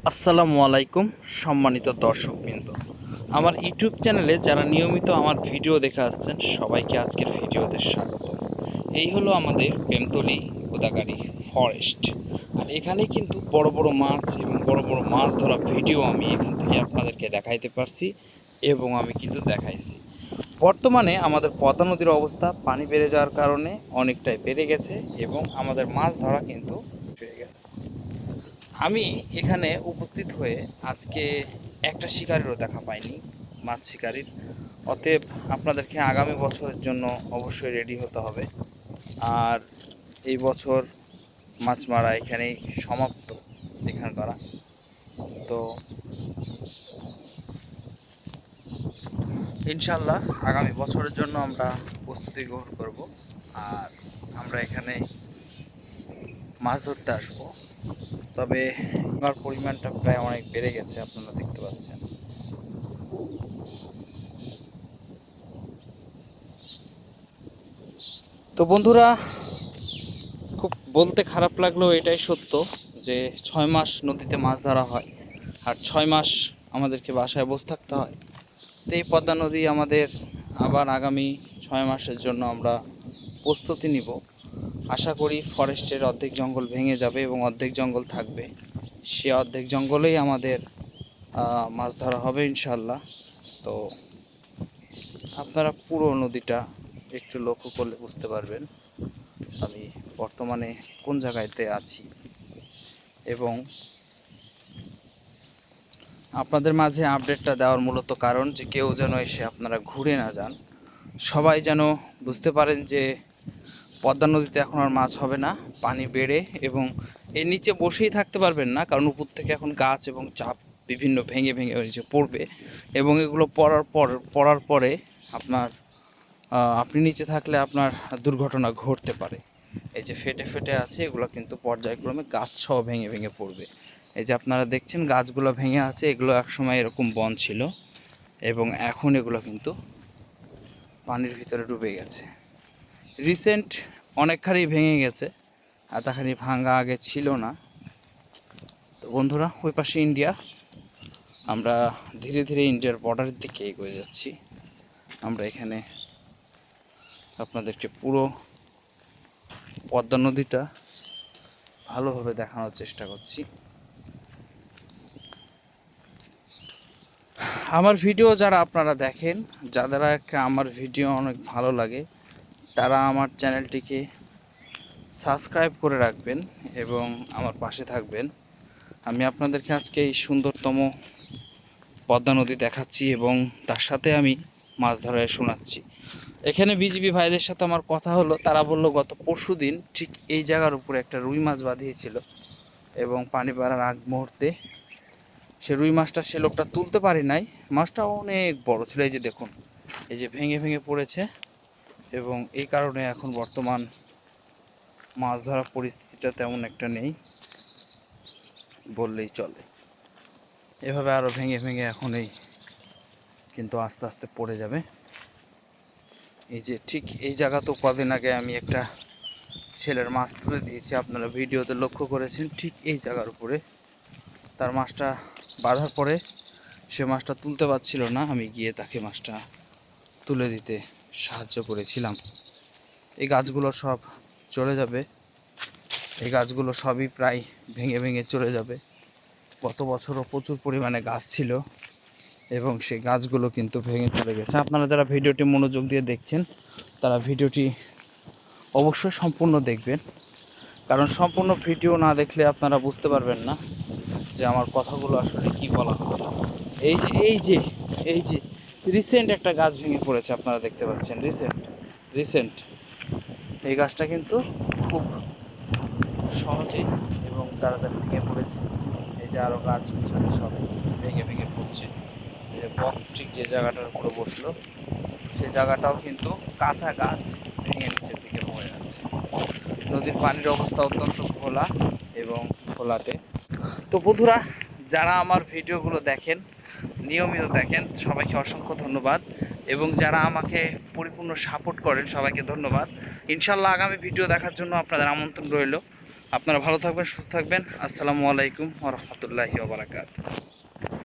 আসসালামু আলাইকুম সম্মানিত দর্শকবৃন্দ, আমার ইউটিউব চ্যানেলে যারা নিয়মিত আমার ভিডিও দেখে আসছেন সবাইকে আজকের ভিডিওতে স্বাগত। এই হলো আমাদের প্রেমতলী গোদাগাড়ি ফরেস্ট। আর এখানে কিন্তু বড় বড় মাছ এবং বড় বড় মাছ ধরা ভিডিও আমি এখান থেকে আপনাদেরকে দেখাইতে পারছি এবং আমি কিন্তু দেখাইছি। বর্তমানে আমাদের পদ্মা নদীর অবস্থা পানি বেড়ে যাওয়ার কারণে অনেকটাই বেড়ে গেছে এবং আমাদের মাছ ধরা কিন্তু বেড়ে গেছে। আমি এখানে উপস্থিত হয়ে আজকে একটা শিকারেরও দেখা পাইনি, মাছ শিকারির। অতএব আপনাদেরকে আগামী বছরের জন্য অবশ্যই রেডি হতে হবে। আর এই বছর মাছ মারা এখানেই সমাপ্ত এখান করা। তো ইনশাল্লাহ আগামী বছরের জন্য আমরা প্রস্তুতি গ্রহণ করব। আর আমরা এখানে মাছ ধরতে আসবো। তবে আমার পরিমাণটা প্রায় অনেক বেড়ে গেছে, আপনারা দেখতে পাচ্ছেন। তো বন্ধুরা, খুব বলতে খারাপ লাগলেও এটাই সত্য যে 6 মাস নদীতে মাছ ধরা হয় আর 6 মাস আমাদেরকে বাসায় বসে থাকতে হয়। তো এই পদ্মা নদী আমাদের আবার আগামী 6 মাসের জন্য আমরা প্রস্তুতি নিব। আশা করি ফরেস্টের অর্ধেক জঙ্গল ভেঙে যাবে এবং অর্ধেক জঙ্গল থাকবে। সে অর্ধেক জঙ্গলেই আমাদের মাছ ধরা হবে ইনশাল্লাহ। তো আপনারা পুরো নদীটা একটু লক্ষ্য করলে বুঝতে পারবেন আমি বর্তমানে কোন জায়গাতে আছি। এবং আপনাদের মাঝে আপডেটটা দেওয়ার মূলত কারণ যে কেউ যেন এসে আপনারা ঘুরে না যান, সবাই যেন বুঝতে পারেন যে পদ্মা নদীতে এখন আর মাছ হবে না, পানি বেড়ে এবং এর নিচে বসেই থাকতে পারবেন না, কারণ উপর থেকে এখন গাছ এবং চাপ বিভিন্ন ভেঙে ভেঙে নিচে পড়বে এবং এগুলো পড়ার পরে আপনার আপনি নিচে থাকলে আপনার দুর্ঘটনা ঘটতে পারে। এই যে ফেটে ফেটে আছে এগুলো কিন্তু পর্যায়ক্রমে গাছ সহ ভেঙে ভেঙে পড়বে। এই যে আপনারা দেখছেন গাছগুলো ভেঙে আছে, এগুলো একসময় এরকম বন ছিল এবং এখন এগুলো কিন্তু পানির ভিতরে ডুবে গেছে। রিসেন্ট অনেকখানি ভেঙে গেছে, এতখানি ভাঙা আগে ছিল না। তো বন্ধুরা, ওই পাশে ইন্ডিয়া, আমরা ধীরে ধীরে ইন্ডিয়ার বর্ডারের দিকে এগিয়ে যাচ্ছি। আমরা এখানে আপনাদেরকে পুরো পদ্মা নদীটা ভালোভাবে দেখানোর চেষ্টা করছি। আমার ভিডিও যারা আপনারা দেখেন, যারা আমার ভিডিও অনেক ভালো লাগে, তারা আমার চ্যানেলটিকে সাবস্ক্রাইব করে রাখবেন এবং আমার পাশে থাকবেন। আমি আপনাদেরকে আজকে এই সুন্দরতম পদ্মা নদী দেখাচ্ছি এবং তার সাথে আমি মাছ ধরায় শোনাচ্ছি। এখানে বিজিবি ভাইদের সাথে আমার কথা হলো, তারা বললো গত পরশুদিন ঠিক এই জায়গার উপরে একটা রুই মাছ বাঁধিয়েছিল এবং পানি বাড়ার আগ মুহূর্তে সে রুই মাছটা সে লোকটা তুলতে পারি নাই। মাছটা অনেক বড় ছিল, এই যে দেখুন, এই যে ভেঙে ভেঙে পড়েছে এবং এই কারণে এখন বর্তমান মাছ ধরার পরিস্থিতিটা তেমন একটা নেই বললেই চলে। এভাবে আরও ভেঙে ভেঙে এখন এই কিন্তু আস্তে আস্তে পড়ে যাবে। এই যে ঠিক এই জায়গাতেও কদিন আগে আমি একটা ছেলের মাছ তুলে দিয়েছি, আপনারা ভিডিওতে লক্ষ্য করেছেন। ঠিক এই জায়গার উপরে তার মাছটা বাঁধার পরে সে মাছটা তুলতে পারছিল না, আমি গিয়ে তাকে মাছটা তুলে দিতে সাহায্য করেছিলাম। এই গাছগুলো সব চলে যাবে, এই গাছগুলো সবই প্রায় ভেঙে ভেঙে চলে যাবে। গত বছরও প্রচুর পরিমাণে গাছ ছিল এবং সেই গাছগুলো কিন্তু ভেঙে চলে গেছে। আপনারা যারা ভিডিওটি মনোযোগ দিয়ে দেখছেন তারা ভিডিওটি অবশ্যই সম্পূর্ণ দেখবেন, কারণ সম্পূর্ণ ভিডিও না দেখলে আপনারা বুঝতে পারবেন না যে আমার কথাগুলো আসলে কি বলা হয়। এই যে রিসেন্ট একটা গাছ ভেঙে পড়েছে, আপনারা দেখতে পাচ্ছেন। রিসেন্ট এই গাছটা কিন্তু খুব সহজে এবং তাড়াতাড়ি ভেঙে পড়েছে। এই যে আরও গাছ পিছনে সব ভেঙে ভেঙে পড়ছে। এই যে বক ঠিক যে জায়গাটার উপরে বসলো সেই জায়গাটাও কিন্তু কাঁচা গাছ ভেঙে নিচের দিকে পড়ে যাচ্ছে। নদীর পানির অবস্থা অত্যন্ত ঘোলা এবং ঘোলাটে। তো বন্ধুরা, যারা আমার ভিডিওগুলো দেখেন, নিয়মিত দেখেন, সবাইকে অসংখ্য ধন্যবাদ এবং যারা আমাকে পরিপূর্ণ সাপোর্ট করেন সবাইকে ধন্যবাদ। ইনশাল্লাহ আগামী ভিডিও দেখার জন্য আপনাদের আমন্ত্রণ রইল। আপনারা ভালো থাকবেন, সুস্থ থাকবেন। আসসালামু আলাইকুম ওয়া রাহমাতুল্লাহি ওয়া বারাকাতুহু।